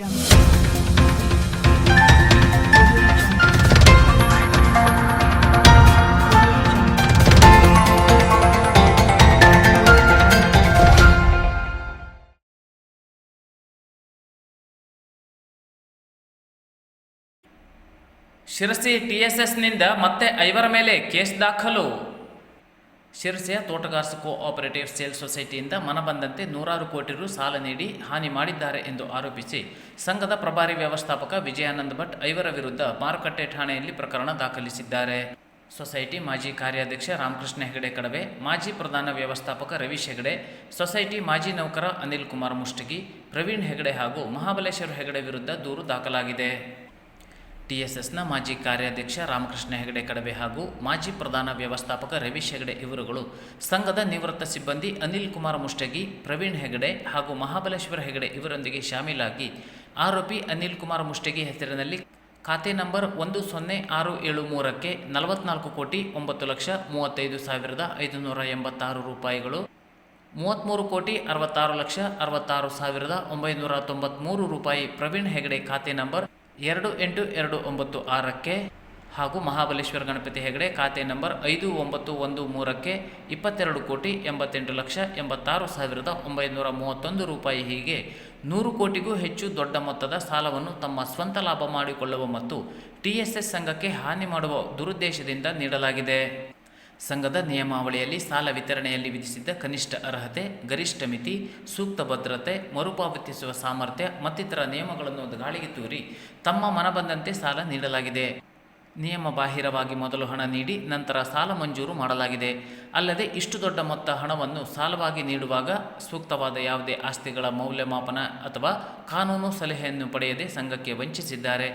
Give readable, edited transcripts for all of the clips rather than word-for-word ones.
ಶಿರಸಿ ಟಿಎಸ್ಎಸ್ನಿಂದ ಮತ್ತೆ 5 ಮೇಲೆ ಕೇಸ್ ದಾಖಲು. ಶಿರಸಿಯ ತೋಟಗಾರ್ಸ್ ಕೋಆಪರೇಟಿವ್ ಸೇಲ್ ಸೊಸೈಟಿಯಿಂದ ಮನಬಂದಂತೆ 100 ಕೋಟಿ ರು ಸಾಲ ನೀಡಿ ಹಾನಿ ಮಾಡಿದ್ದಾರೆ ಎಂದು ಆರೋಪಿಸಿ ಸಂಘದ ಪ್ರಭಾರಿ ವ್ಯವಸ್ಥಾಪಕ ವಿಜಯಾನಂದ ಭಟ್ 5 ವಿರುದ್ಧ ಮಾರುಕಟ್ಟೆ ಠಾಣೆಯಲ್ಲಿ ಪ್ರಕರಣ ದಾಖಲಿಸಿದ್ದಾರೆ. ಸೊಸೈಟಿ ಮಾಜಿ ಕಾರ್ಯಾಧ್ಯಕ್ಷ ರಾಮಕೃಷ್ಣ ಹೆಗಡೆ ಕಡವೆ, ಮಾಜಿ ಪ್ರಧಾನ ವ್ಯವಸ್ಥಾಪಕ ರವೀಶ್ ಹೆಗಡೆ, ಸೊಸೈಟಿ ಮಾಜಿ ನೌಕರ ಅನಿಲ್ ಕುಮಾರ್ ಮುಷ್ಟಗಿ, ಪ್ರವೀಣ್ ಹೆಗಡೆ ಹಾಗೂ ಮಹಾಬಲೇಶ್ವರ ಹೆಗಡೆ ವಿರುದ್ಧ ದೂರು ದಾಖಲಾಗಿದೆ. ಟಿಎಸ್ಎಸ್ನ ಮಾಜಿ ಕಾರ್ಯಾಧ್ಯಕ್ಷ ರಾಮಕೃಷ್ಣ ಹೆಗಡೆ ಕಡವೆ ಹಾಗೂ ಮಾಜಿ ಪ್ರಧಾನ ವ್ಯವಸ್ಥಾಪಕ ರವೀಶ್ ಹೆಗಡೆ ಇವರುಗಳು ಸಂಘದ ನಿವೃತ್ತ ಸಿಬ್ಬಂದಿ ಅನಿಲ್ ಕುಮಾರ್ ಮುಷ್ಟಗಿ, ಪ್ರವೀಣ್ ಹೆಗಡೆ ಹಾಗೂ ಮಹಾಬಲೇಶ್ವರ ಹೆಗಡೆ ಇವರೊಂದಿಗೆ ಶಾಮೀಲಾಗಿ ಆರೋಪಿ ಅನಿಲ್ ಕುಮಾರ್ ಮುಷ್ಟಗಿ ಹೆಸರಿನಲ್ಲಿ ಖಾತೆ ನಂಬರ್ 10673ಕ್ಕೆ 44,09,35,586 ರೂಪಾಯಿಗಳು, 33,66,66,993 ರೂಪಾಯಿ ಪ್ರವೀಣ್ ಹೆಗಡೆ ಖಾತೆ ನಂಬರ್ 28296ಕ್ಕೆ ಹಾಗೂ ಮಹಾಬಲೇಶ್ವರ ಗಣಪತಿ ಹೆಗಡೆ ಖಾತೆ ನಂಬರ್ 5913ಕ್ಕೆ 22,88,86,931 ರೂಪಾಯಿ ಹೀಗೆ 100 ಕೋಟಿಗೂ ಹೆಚ್ಚು ದೊಡ್ಡ ಮೊತ್ತದ ಸಾಲವನ್ನು ತಮ್ಮ ಸ್ವಂತ ಲಾಭ ಮಾಡಿಕೊಳ್ಳುವ ಮತ್ತು ಟಿಎಸ್ಎಸ್ ಸಂಘಕ್ಕೆ ಹಾನಿ ಮಾಡುವ ದುರುದ್ದೇಶದಿಂದ ನೀಡಲಾಗಿದೆ. ಸಂಘದ ನಿಯಮಾವಳಿಯಲ್ಲಿ ಸಾಲ ವಿತರಣೆಯಲ್ಲಿ ವಿಧಿಸಿದ್ದ ಕನಿಷ್ಠ ಅರ್ಹತೆ, ಗರಿಷ್ಠ ಮಿತಿ, ಸೂಕ್ತ ಭದ್ರತೆ, ಮರುಪಾವತಿಸುವ ಸಾಮರ್ಥ್ಯ ಮತ್ತಿತರ ನಿಯಮಗಳನ್ನು ಗಾಳಿಗೆ ತೂರಿ ತಮ್ಮ ಮನಬಂದಂತೆ ಸಾಲ ನೀಡಲಾಗಿದೆ. ನಿಯಮ ಬಾಹಿರವಾಗಿ ಮೊದಲು ಹಣ ನೀಡಿ ನಂತರ ಸಾಲ ಮಂಜೂರು ಮಾಡಲಾಗಿದೆ. ಅಲ್ಲದೆ ಇಷ್ಟು ದೊಡ್ಡ ಮೊತ್ತ ಹಣವನ್ನು ಸಾಲವಾಗಿ ನೀಡುವಾಗ ಸೂಕ್ತವಾದ ಯಾವುದೇ ಆಸ್ತಿಗಳ ಮೌಲ್ಯಮಾಪನ ಅಥವಾ ಕಾನೂನು ಸಲಹೆಯನ್ನು ಪಡೆಯದೆ ಸಂಘಕ್ಕೆ ವಂಚಿಸಿದ್ದಾರೆ.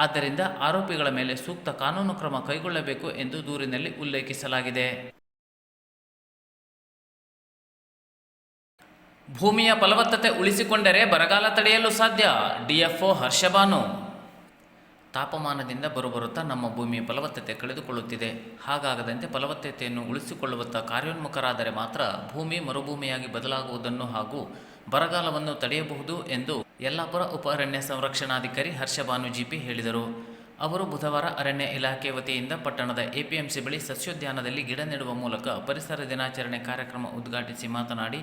ಆದ್ದರಿಂದ ಆರೋಪಿಗಳ ಮೇಲೆ ಸೂಕ್ತ ಕಾನೂನು ಕ್ರಮ ಕೈಗೊಳ್ಳಬೇಕು ಎಂದು ದೂರಿನಲ್ಲಿ ಉಲ್ಲೇಖಿಸಲಾಗಿದೆ. ಭೂಮಿಯ ಫಲವತ್ತತೆ ಉಳಿಸಿಕೊಂಡರೆ ಬರಗಾಲ ತಡೆಯಲು ಸಾಧ್ಯ, ಡಿಎಫ್ಒ ಹರ್ಷಭಾನು. ತಾಪಮಾನದಿಂದ ಬರುಬರುತ್ತಾ ನಮ್ಮ ಭೂಮಿಯ ಫಲವತ್ತತೆ ಕಳೆದುಕೊಳ್ಳುತ್ತಿದೆ. ಹಾಗಾಗದಂತೆ ಫಲವತ್ತತೆಯನ್ನು ಉಳಿಸಿಕೊಳ್ಳುವತ್ತ ಕಾರ್ಯೋನ್ಮುಖರಾದರೆ ಮಾತ್ರ ಭೂಮಿ ಮರುಭೂಮಿಯಾಗಿ ಬದಲಾಗುವುದನ್ನು ಹಾಗೂ ಬರಗಾಲವನ್ನು ತಡೆಯಬಹುದು ಎಂದು ಯಲ್ಲಾಪುರ ಉಪ ಅರಣ್ಯ ಸಂರಕ್ಷಣಾಧಿಕಾರಿ ಹರ್ಷಭಾನು ಜಿಪಿ ಹೇಳಿದರು. ಅವರು ಬುಧವಾರ ಅರಣ್ಯ ಇಲಾಖೆ ವತಿಯಿಂದ ಪಟ್ಟಣದ ಎಪಿಎಂಸಿ ಬಳಿ ಸಸ್ಯೋದ್ಯಾನದಲ್ಲಿ ಗಿಡ ನೆಡುವ ಮೂಲಕ ಪರಿಸರ ದಿನಾಚರಣೆ ಕಾರ್ಯಕ್ರಮ ಉದ್ಘಾಟಿಸಿ ಮಾತನಾಡಿ,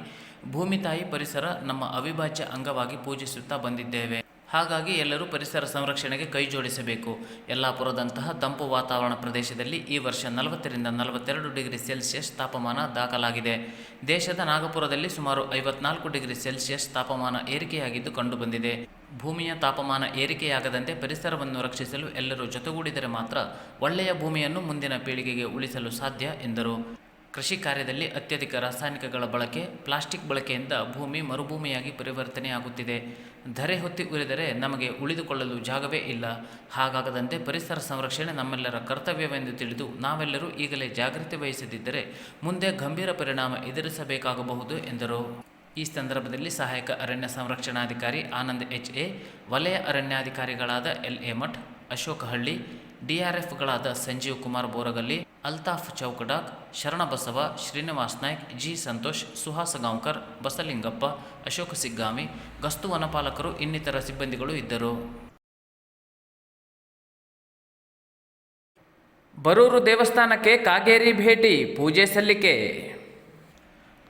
ಭೂಮಿ ತಾಯಿ ಪರಿಸರ ನಮ್ಮ ಅವಿಭಾಜ್ಯ ಅಂಗವಾಗಿ ಪೂಜಿಸುತ್ತಾ ಬಂದಿದ್ದೇವೆ. ಹಾಗಾಗಿ ಎಲ್ಲರೂ ಪರಿಸರ ಸಂರಕ್ಷಣೆಗೆ ಕೈ ಜೋಡಿಸಬೇಕು. ಯಲ್ಲಾಪುರದಂತಹ ತಂಪು ವಾತಾವರಣ ಪ್ರದೇಶದಲ್ಲಿ ಈ ವರ್ಷ 40ರಿಂದ 42 ಡಿಗ್ರಿ ಸೆಲ್ಸಿಯಸ್ ತಾಪಮಾನ ದಾಖಲಾಗಿದೆ. ದೇಶದ ನಾಗಪುರದಲ್ಲಿ ಸುಮಾರು 54 ಡಿಗ್ರಿ ಸೆಲ್ಸಿಯಸ್ ತಾಪಮಾನ ಏರಿಕೆಯಾಗಿದ್ದು ಕಂಡುಬಂದಿದೆ. ಭೂಮಿಯ ತಾಪಮಾನ ಏರಿಕೆಯಾಗದಂತೆ ಪರಿಸರವನ್ನು ರಕ್ಷಿಸಲು ಎಲ್ಲರೂ ಜೊತೆಗೂಡಿದರೆ ಮಾತ್ರ ಒಳ್ಳೆಯ ಭೂಮಿಯನ್ನು ಮುಂದಿನ ಪೀಳಿಗೆಗೆ ಉಳಿಸಲು ಸಾಧ್ಯ ಎಂದರು. ಕೃಷಿ ಕಾರ್ಯದಲ್ಲಿ ಅತ್ಯಧಿಕ ರಾಸಾಯನಿಕಗಳ ಬಳಕೆ, ಪ್ಲಾಸ್ಟಿಕ್ ಬಳಕೆಯಿಂದ ಭೂಮಿ ಮರುಭೂಮಿಯಾಗಿ ಪರಿವರ್ತನೆಯಾಗುತ್ತಿದೆ. ಧರೆ ಹೊತ್ತಿ ಉರಿದರೆ ನಮಗೆ ಉಳಿದುಕೊಳ್ಳಲು ಜಾಗವೇ ಇಲ್ಲ. ಹಾಗಾಗದಂತೆ ಪರಿಸರ ಸಂರಕ್ಷಣೆ ನಮ್ಮೆಲ್ಲರ ಕರ್ತವ್ಯವೆಂದು ತಿಳಿದು ನಾವೆಲ್ಲರೂ ಈಗಲೇ ಜಾಗೃತಿ ವಹಿಸದಿದ್ದರೆ ಮುಂದೆ ಗಂಭೀರ ಪರಿಣಾಮ ಎದುರಿಸಬೇಕಾಗಬಹುದು ಎಂದರು. ಈ ಸಂದರ್ಭದಲ್ಲಿ ಸಹಾಯಕ ಅರಣ್ಯ ಸಂರಕ್ಷಣಾಧಿಕಾರಿ ಆನಂದ್ HA, ವಲಯ ಅರಣ್ಯಾಧಿಕಾರಿಗಳಾದ LA ಮಠ್, ಅಶೋಕ ಹಳ್ಳಿ, ಡಿಆರ್ಎಫ್ಗಳಾದ ಸಂಜೀವ್ ಕುಮಾರ್ ಬೋರಗಲ್ಲಿ, ಅಲ್ತಾಫ್ ಚೌಕಡಾಕ್, ಶರಣಬಸವ, ಶ್ರೀನಿವಾಸ್ ನಾಯ್ಕ್, ಜಿ ಸಂತೋಷ್, ಸುಹಾಸ ಗಾಂವ್ಕರ್, ಬಸಲಿಂಗಪ್ಪ, ಅಶೋಕ ಸಿಗ್ಗಾಮಿ, ಗಸ್ತು ವನಪಾಲಕರು ಇನ್ನಿತರ ಸಿಬ್ಬಂದಿಗಳು ಇದ್ದರು. ಬರೂರು ದೇವಸ್ಥಾನಕ್ಕೆ ಕಾಗೇರಿ ಭೇಟಿ, ಪೂಜೆ ಸಲ್ಲಿಕೆ.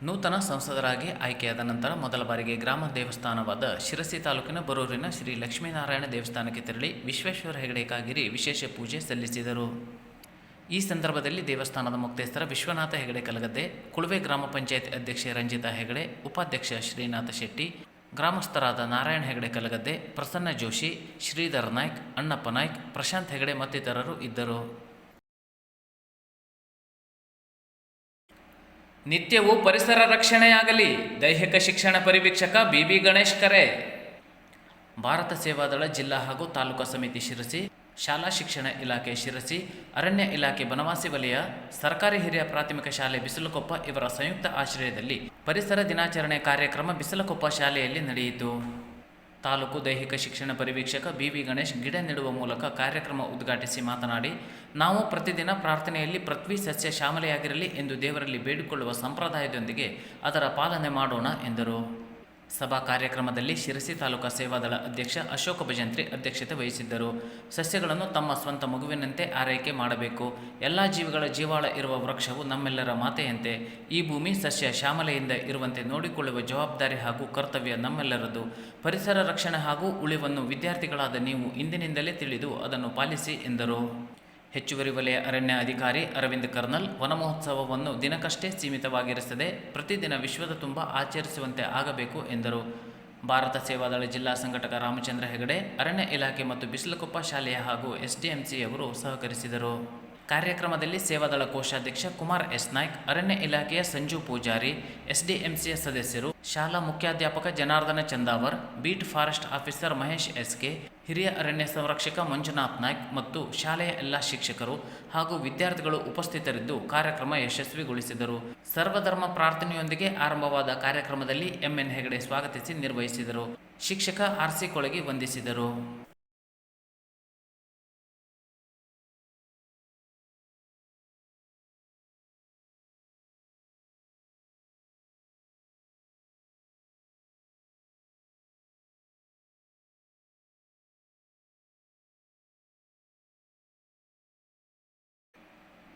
ನೂತನ ಸಂಸದರಾಗಿ ಆಯ್ಕೆಯಾದ ನಂತರ ಮೊದಲ ಬಾರಿಗೆ ಗ್ರಾಮ ದೇವಸ್ಥಾನವಾದ ಶಿರಸಿ ತಾಲೂಕಿನ ಬರೂರಿನ ಶ್ರೀ ಲಕ್ಷ್ಮೀನಾರಾಯಣ ದೇವಸ್ಥಾನಕ್ಕೆ ತೆರಳಿ ವಿಶ್ವೇಶ್ವರ ಹೆಗಡೆ ಕಾಗೇರಿ ವಿಶೇಷ ಪೂಜೆ ಸಲ್ಲಿಸಿದರು. ಈ ಸಂದರ್ಭದಲ್ಲಿ ದೇವಸ್ಥಾನದ ಮುಕ್ತೇಸ್ತರ ವಿಶ್ವನಾಥ ಹೆಗಡೆ ಕಲಗದ್ದೆ, ಕುಳುವೆ ಗ್ರಾಮ ಪಂಚಾಯತ್ ಅಧ್ಯಕ್ಷೆ ರಂಜಿತಾ ಹೆಗಡೆ, ಉಪಾಧ್ಯಕ್ಷ ಶ್ರೀನಾಥ ಶೆಟ್ಟಿ, ಗ್ರಾಮಸ್ಥರಾದ ನಾರಾಯಣ ಹೆಗಡೆ ಕಲಗದ್ದೆ, ಪ್ರಸನ್ನ ಜೋಶಿ, ಶ್ರೀಧರ್ ನಾಯ್ಕ್, ಅಣ್ಣಪ್ಪ ನಾಯ್ಕ್, ಪ್ರಶಾಂತ್ ಹೆಗಡೆ ಮತ್ತಿತರರು ಇದ್ದರು. ನಿತ್ಯವೂ ಪರಿಸರ ರಕ್ಷಣೆಯಾಗಲಿ, ದೈಹಿಕ ಶಿಕ್ಷಣ ಪರಿವೀಕ್ಷಕ BB ಗಣೇಶ್ ಕರೆ. ಭಾರತ ಸೇವಾದಳ ಜಿಲ್ಲಾ ಹಾಗೂ ತಾಲೂಕಾ ಸಮಿತಿ ಶಿರಸಿ, ಶಾಲಾ ಶಿಕ್ಷಣ ಇಲಾಖೆ ಶಿರಸಿ, ಅರಣ್ಯ ಇಲಾಖೆ ಬನವಾಸಿ ವಲಯ, ಸರ್ಕಾರಿ ಹಿರಿಯ ಪ್ರಾಥಮಿಕ ಶಾಲೆ ಬಿಸಲಕೊಪ್ಪ ಇವರ ಸಂಯುಕ್ತ ಆಶ್ರಯದಲ್ಲಿ ಪರಿಸರ ದಿನಾಚರಣೆ ಕಾರ್ಯಕ್ರಮ ಬಿಸಲಕೊಪ್ಪ ಶಾಲೆಯಲ್ಲಿ ನಡೆಯಿತು. ತಾಲೂಕು ದೈಹಿಕ ಶಿಕ್ಷಣ ಪರಿವೀಕ್ಷಕ BB ಗಣೇಶ್ ಗಿಡ ನೆಡುವ ಮೂಲಕ ಕಾರ್ಯಕ್ರಮ ಉದ್ಘಾಟಿಸಿ ಮಾತನಾಡಿ, ನಾವು ಪ್ರತಿದಿನ ಪ್ರಾರ್ಥನೆಯಲ್ಲಿ ಪೃಥ್ವಿ ಸಸ್ಯ ಶ್ಯಾಮಲೆಯಾಗಿರಲಿ ಎಂದು ದೇವರಲ್ಲಿ ಬೇಡಿಕೊಳ್ಳುವ ಸಂಪ್ರದಾಯದೊಂದಿಗೆ ಅದರ ಪಾಲನೆ ಮಾಡೋಣ ಎಂದರು. ಸಭಾ ಕಾರ್ಯಕ್ರಮದಲ್ಲಿ ಶಿರಸಿ ತಾಲೂಕಾ ಸೇವಾದಳ ಅಧ್ಯಕ್ಷ ಅಶೋಕ ಭಜಂತ್ರಿ ಅಧ್ಯಕ್ಷತೆ ವಹಿಸಿದ್ದರು. ಸಸ್ಯಗಳನ್ನು ತಮ್ಮ ಸ್ವಂತ ಮಗುವಿನಂತೆ ಆರೈಕೆ ಮಾಡಬೇಕು. ಎಲ್ಲ ಜೀವಿಗಳ ಜೀವಾಳ ಇರುವ ವೃಕ್ಷವು ನಮ್ಮೆಲ್ಲರ ಮಾತೆಯಂತೆ. ಈ ಭೂಮಿ ಸಸ್ಯ ಶ್ಯಾಮಲೆಯಿಂದ ಇರುವಂತೆ ನೋಡಿಕೊಳ್ಳುವ ಜವಾಬ್ದಾರಿ ಹಾಗೂ ಕರ್ತವ್ಯ ನಮ್ಮೆಲ್ಲರದು. ಪರಿಸರ ರಕ್ಷಣೆ ಹಾಗೂ ಉಳಿವನ್ನು ವಿದ್ಯಾರ್ಥಿಗಳಾದ ನೀವು ಇಂದಿನಿಂದಲೇ ತಿಳಿದು ಅದನ್ನು ಪಾಲಿಸಿ ಎಂದರು. ಹೆಚ್ಚುವರಿ ವಲಯ ಅರಣ್ಯ ಅಧಿಕಾರಿ ಅರವಿಂದ್ ಕರ್ನಲ್, ವನ ಮಹೋತ್ಸವವನ್ನು ದಿನಕ್ಕಷ್ಟೇ ಸೀಮಿತವಾಗಿರಿಸದೆ ಪ್ರತಿದಿನ ವಿಶ್ವದ ತುಂಬ ಆಚರಿಸುವಂತೆ ಆಗಬೇಕು ಎಂದರು. ಭಾರತ ಸೇವಾದಳ ಜಿಲ್ಲಾ ಸಂಘಟಕ ರಾಮಚಂದ್ರ ಹೆಗಡೆ, ಅರಣ್ಯ ಇಲಾಖೆ ಮತ್ತು ಬಿಸಿಲಕೊಪ್ಪ ಶಾಲೆಯ ಹಾಗೂ ಎಸ್ಡಿಎಂಸಿಯವರು ಸಹಕರಿಸಿದರು. ಕಾರ್ಯಕ್ರಮದಲ್ಲಿ ಸೇವಾದಳ ಕೋಶಾಧ್ಯಕ್ಷ ಕುಮಾರ್ ಎಸ್ ನಾಯ್ಕ್, ಅರಣ್ಯ ಇಲಾಖೆಯ ಸಂಜು ಪೂಜಾರಿ, ಎಸ್ಡಿಎಂಸಿಯ ಸದಸ್ಯರು, ಶಾಲಾ ಮುಖ್ಯಾಧ್ಯಾಪಕ Janardhana Chandavar, beat forest officer Mahesh S K, ಹಿರಿಯ ಅರಣ್ಯ ಸಂರಕ್ಷಕ ಮಂಜುನಾಥ್ ನಾಯ್ಕ್ ಮತ್ತು ಶಾಲೆಯ ಎಲ್ಲ ಶಿಕ್ಷಕರು ಹಾಗೂ ವಿದ್ಯಾರ್ಥಿಗಳು ಉಪಸ್ಥಿತರಿದ್ದು ಕಾರ್ಯಕ್ರಮ ಯಶಸ್ವಿಗೊಳಿಸಿದರು. ಸರ್ವಧರ್ಮ ಪ್ರಾರ್ಥನೆಯೊಂದಿಗೆ ಆರಂಭವಾದ ಕಾರ್ಯಕ್ರಮದಲ್ಲಿ ಎಂಎನ್ ಹೆಗಡೆ ಸ್ವಾಗತಿಸಿ ನಿರ್ವಹಿಸಿದರು. ಶಿಕ್ಷಕ ಆರ್ಸಿ ಕೊಳಗಿ ವಂದಿಸಿದರು.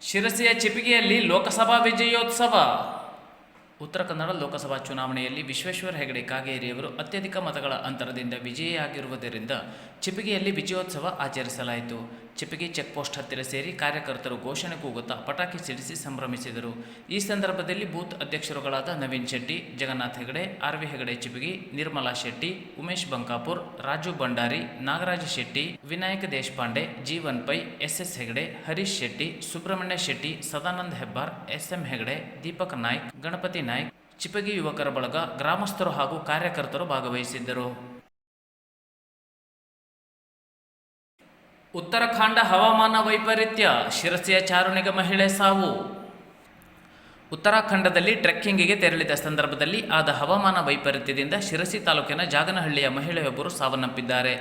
ಶಿರಸಿಯ ಚಿಪಿಗೆಯಲ್ಲಿ ಲೋಕಸಭಾ ವಿಜಯೋತ್ಸವ. ಉತ್ತರ ಕನ್ನಡ ಲೋಕಸಭಾ ಚುನಾವಣೆಯಲ್ಲಿ ವಿಶ್ವೇಶ್ವರ ಹೆಗಡೆ ಕಾಗೇರಿಯವರು ಅತ್ಯಧಿಕ ಮತಗಳ ಅಂತರದಿಂದ ವಿಜಯಿಯಾಗಿರುವುದರಿಂದ ಚಿಪಿಗೆಯಲ್ಲಿ ವಿಜಯೋತ್ಸವ ಆಚರಿಸಲಾಯಿತು. ಚಿಪಿಗೆ ಚೆಕ್ಪೋಸ್ಟ್ ಹತ್ತಿರ ಸೇರಿ ಕಾರ್ಯಕರ್ತರು ಘೋಷಣೆ ಕೂಗುತ್ತಾ ಪಟಾಕಿ ಸಿಡಿಸಿ ಸಂಭ್ರಮಿಸಿದರು. ಈ ಸಂದರ್ಭದಲ್ಲಿ ಬೂತ್ ಅಧ್ಯಕ್ಷರುಗಳಾದ Naveen Shetty, Jagannath Hegde, R V. Hegde Chipigi, Nirmala Shetty, Umesh Bankapur, Raju Bhandari, Nagaraja Shetty, Vinayaka Deshpande, Jeevan Pai, S S. Hegde, Harish Shetty, Subrahmanya Shetty, Sadanand Hebbar, S M. Hegde, Deepak Naik, Ganapathi Naik, Chipagi ಯುವಕರ ಬಳಗ, ಗ್ರಾಮಸ್ಥರು ಹಾಗೂ ಕಾರ್ಯಕರ್ತರು ಭಾಗವಹಿಸಿದ್ದರು. ಉತ್ತರಾಖಂಡ ಹವಾಮಾನ ವೈಪರೀತ್ಯ, ಶಿರಸಿಯ ಚಾರುಣಿಗ ಮಹಿಳೆ ಸಾವು. ಉತ್ತರಾಖಂಡದಲ್ಲಿ ಟ್ರೆಕ್ಕಿಂಗಿಗೆ ತೆರಳಿದ ಸಂದರ್ಭದಲ್ಲಿ ಆದ ಹವಾಮಾನ ವೈಪರೀತ್ಯದಿಂದ ಶಿರಸಿ ತಾಲೂಕಿನ ಜಾಗನಹಳ್ಳಿಯ ಮಹಿಳೆಯೊಬ್ಬರು ಸಾವನ್ನಪ್ಪಿದ್ದಾರೆ.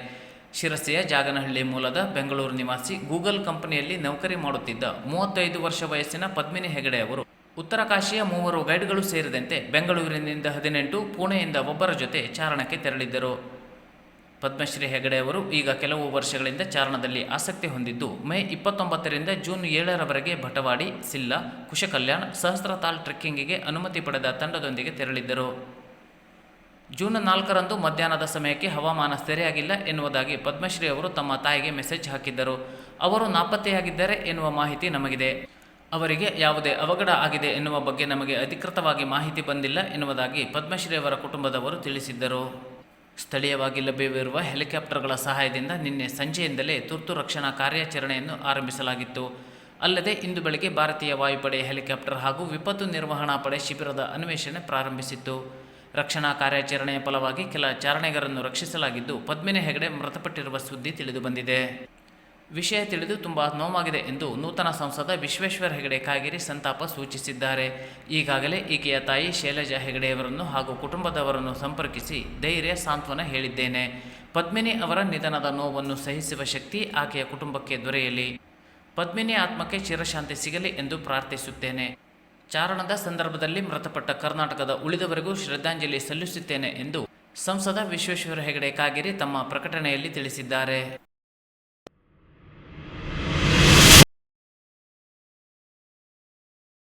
ಶಿರಸಿಯ ಜಾಗನಹಳ್ಳಿ ಮೂಲದ ಬೆಂಗಳೂರು ನಿವಾಸಿ ಗೂಗಲ್ ಕಂಪನಿಯಲ್ಲಿ ನೌಕರಿ ಮಾಡುತ್ತಿದ್ದ 35 ವರ್ಷ ವಯಸ್ಸಿನ ಪದ್ಮಿನಿ ಹೆಗಡೆ ಅವರು ಉತ್ತರಕಾಶಿಯ 3 ಗೈಡ್ಗಳು ಸೇರಿದಂತೆ ಬೆಂಗಳೂರಿನಿಂದ 18, ಪುಣೆಯಿಂದ ಒಬ್ಬರ ಜೊತೆ ಚಾರಣಕ್ಕೆ ತೆರಳಿದ್ದರು. ಪದ್ಮಶ್ರೀ ಹೆಗಡೆ ಅವರು ಈಗ ಕೆಲವು ವರ್ಷಗಳಿಂದ ಚಾರಣದಲ್ಲಿ ಆಸಕ್ತಿ ಹೊಂದಿದ್ದು, ಮೇ 29ರಿಂದ ಜೂನ್ 7ರವರೆಗೆ ಭಟವಾಡಿ, ಸಿಲ್ಲಾ, ಕುಶಕಲ್ಯಾಣ್, ಸಹಸ್ರತಾಲ್ ಟ್ರೆಕ್ಕಿಂಗಿಗೆ ಅನುಮತಿ ಪಡೆದ ತಂಡದೊಂದಿಗೆ ತೆರಳಿದ್ದರು. ಜೂನ್ 4ರಂದು ಮಧ್ಯಾಹ್ನದ ಸಮಯಕ್ಕೆ ಹವಾಮಾನ ಸರಿಯಾಗಿಲ್ಲ ಎನ್ನುವುದಾಗಿ ಪದ್ಮಶ್ರೀ ಅವರು ತಮ್ಮ ತಾಯಿಗೆ ಮೆಸೇಜ್ ಹಾಕಿದ್ದರು. ಅವರು ನಾಪತ್ತೆಯಾಗಿದ್ದಾರೆ ಎನ್ನುವ ಮಾಹಿತಿ ನಮಗಿದೆ. ಅವರಿಗೆ ಯಾವುದೇ ಅವಘಡ ಆಗಿದೆ ಎನ್ನುವ ಬಗ್ಗೆ ನಮಗೆ ಅಧಿಕೃತವಾಗಿ ಮಾಹಿತಿ ಬಂದಿಲ್ಲ ಎನ್ನುವುದಾಗಿ ಪದ್ಮಶ್ರೀ ಅವರ ಕುಟುಂಬದವರು ತಿಳಿಸಿದ್ದರು. ಸ್ಥಳೀಯವಾಗಿ ಲಭ್ಯವಿರುವ ಹೆಲಿಕಾಪ್ಟರ್ಗಳ ಸಹಾಯದಿಂದ ನಿನ್ನೆ ಸಂಜೆಯಿಂದಲೇ ತುರ್ತು ರಕ್ಷಣಾ ಕಾರ್ಯಾಚರಣೆಯನ್ನು ಆರಂಭಿಸಲಾಗಿತ್ತು. ಅಲ್ಲದೆ ಇಂದು ಬೆಳಗ್ಗೆ ಭಾರತೀಯ ವಾಯುಪಡೆ ಹೆಲಿಕಾಪ್ಟರ್ ಹಾಗೂ ವಿಪತ್ತು ನಿರ್ವಹಣಾ ಪಡೆ ಶಿಬಿರದ ಅನ್ವೇಷಣೆ ಪ್ರಾರಂಭಿಸಿತ್ತು. ರಕ್ಷಣಾ ಕಾರ್ಯಾಚರಣೆಯ ಫಲವಾಗಿ ಕೆಲ ಚಾರಣಿಗರನ್ನು ರಕ್ಷಿಸಲಾಗಿದ್ದು, ಪದ್ಮಿನಿ ಹೆಗಡೆ ಮೃತಪಟ್ಟಿರುವ ಸುದ್ದಿ ತಿಳಿದುಬಂದಿದೆ. ವಿಷಯ ತಿಳಿದು ತುಂಬ ನೋವಾಗಿದೆ ಎಂದು ನೂತನ ಸಂಸದ ವಿಶ್ವೇಶ್ವರ ಹೆಗಡೆ ಕಾಗೇರಿ ಸಂತಾಪ ಸೂಚಿಸಿದ್ದಾರೆ. ಈಗಾಗಲೇ ಈಕೆಯ ತಾಯಿ ಶೈಲಜಾ ಹೆಗಡೆಯವರನ್ನು ಹಾಗೂ ಕುಟುಂಬದವರನ್ನು ಸಂಪರ್ಕಿಸಿ ಧೈರ್ಯ, ಸಾಂತ್ವನ ಹೇಳಿದ್ದೇನೆ. ಪದ್ಮಿನಿ ಅವರ ನಿಧನದ ನೋವನ್ನು ಸಹಿಸುವ ಶಕ್ತಿ ಆಕೆಯ ಕುಟುಂಬಕ್ಕೆ ದೊರೆಯಲಿ. ಪದ್ಮಿನಿ ಆತ್ಮಕ್ಕೆ ಚಿರಶಾಂತಿ ಸಿಗಲಿ ಎಂದು ಪ್ರಾರ್ಥಿಸುತ್ತೇನೆ. ಚಾರಣದ ಸಂದರ್ಭದಲ್ಲಿ ಮೃತಪಟ್ಟ ಕರ್ನಾಟಕದ ಉಳಿದವರಿಗೂ ಶ್ರದ್ಧಾಂಜಲಿ ಸಲ್ಲಿಸುತ್ತೇನೆ ಎಂದು ಸಂಸದ ವಿಶ್ವೇಶ್ವರ ಹೆಗಡೆ ಕಾಗೇರಿ ತಮ್ಮ ಪ್ರಕಟಣೆಯಲ್ಲಿ ತಿಳಿಸಿದ್ದಾರೆ.